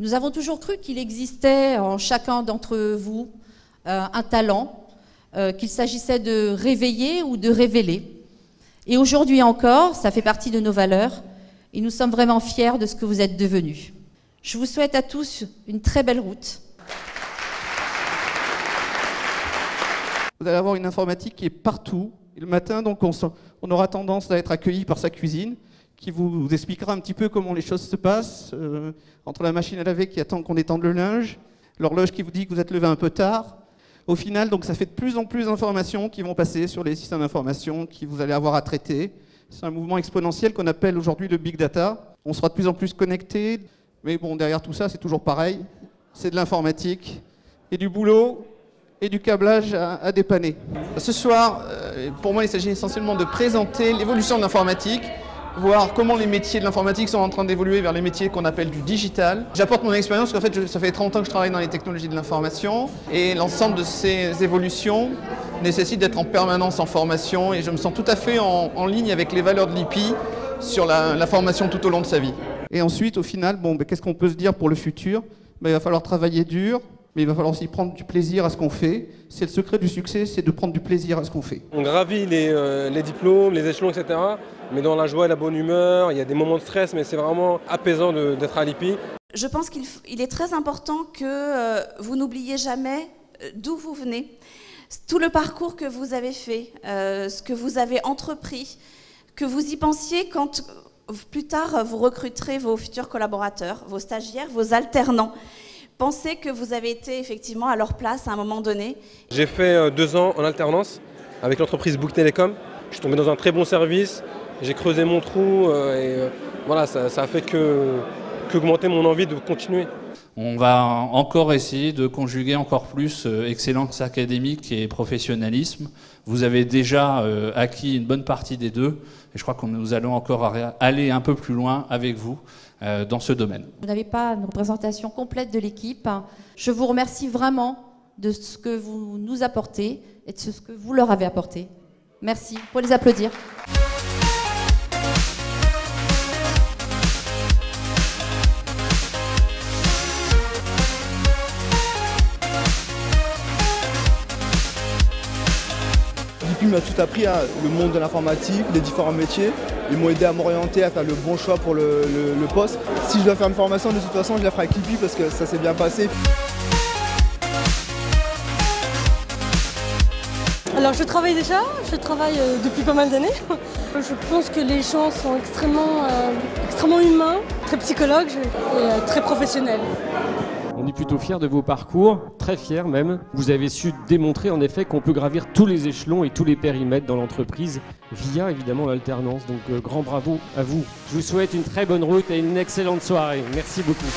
Nous avons toujours cru qu'il existait en chacun d'entre vous un talent, qu'il s'agissait de réveiller ou de révéler. Et aujourd'hui encore, ça fait partie de nos valeurs et nous sommes vraiment fiers de ce que vous êtes devenus. Je vous souhaite à tous une très belle route. Vous allez avoir une informatique qui est partout. Et le matin, donc, on aura tendance à être accueilli par sa cuisine, qui vous expliquera un petit peu comment les choses se passent, entre la machine à laver qui attend qu'on étende le linge, l'horloge qui vous dit que vous êtes levé un peu tard. Au final, donc, ça fait de plus en plus d'informations qui vont passer sur les systèmes d'information que vous allez avoir à traiter. C'est un mouvement exponentiel qu'on appelle aujourd'hui le big data. On sera de plus en plus connectés, mais bon, derrière tout ça, c'est toujours pareil. C'est de l'informatique et du boulot et du câblage à dépanner. Ce soir, pour moi, il s'agit essentiellement de présenter l'évolution de l'informatique, voir comment les métiers de l'informatique sont en train d'évoluer vers les métiers qu'on appelle du digital. J'apporte mon expérience parce qu'en fait, ça fait 30 ans que je travaille dans les technologies de l'information et l'ensemble de ces évolutions nécessite d'être en permanence en formation et je me sens tout à fait en ligne avec les valeurs de l'IPI sur la formation tout au long de sa vie. Et ensuite, au final, bon, qu'est-ce qu'on peut se dire pour le futur? Il va falloir travailler dur, mais il va falloir aussi prendre du plaisir à ce qu'on fait. C'est le secret du succès, c'est de prendre du plaisir à ce qu'on fait. On gravit les diplômes, les échelons, etc. Mais dans la joie et la bonne humeur, il y a des moments de stress, mais c'est vraiment apaisant d'être à l'IPI. Je pense qu'il est très important que vous n'oubliez jamais d'où vous venez, tout le parcours que vous avez fait, ce que vous avez entrepris, que vous y pensiez quand plus tard vous recruterez vos futurs collaborateurs, vos stagiaires, vos alternants. Pensez que vous avez été effectivement à leur place à un moment donné. J'ai fait 2 ans en alternance avec l'entreprise Bouygues Télécom. Je suis tombé dans un très bon service, j'ai creusé mon trou et voilà, ça a fait qu'augmenter mon envie de continuer. On va encore essayer de conjuguer encore plus excellence académique et professionnalisme. Vous avez déjà acquis une bonne partie des deux et je crois que nous allons encore aller un peu plus loin avec vous dans ce domaine. Vous n'avez pas une représentation complète de l'équipe. Je vous remercie vraiment de ce que vous nous apportez et de ce que vous leur avez apporté. Merci. Pour les applaudir. L'IPI m'a tout appris, le monde de l'informatique, les différents métiers. Ils m'ont aidé à m'orienter, à faire le bon choix pour le poste. Si je dois faire une formation, de toute façon, je la ferai avec l'IPI parce que ça s'est bien passé. Alors je travaille depuis pas mal d'années. Je pense que les gens sont extrêmement humains, très psychologues et très professionnels. On est plutôt fiers de vos parcours, très fiers même. Vous avez su démontrer en effet qu'on peut gravir tous les échelons et tous les périmètres dans l'entreprise via évidemment l'alternance. Donc grand bravo à vous. Je vous souhaite une très bonne route et une excellente soirée. Merci beaucoup.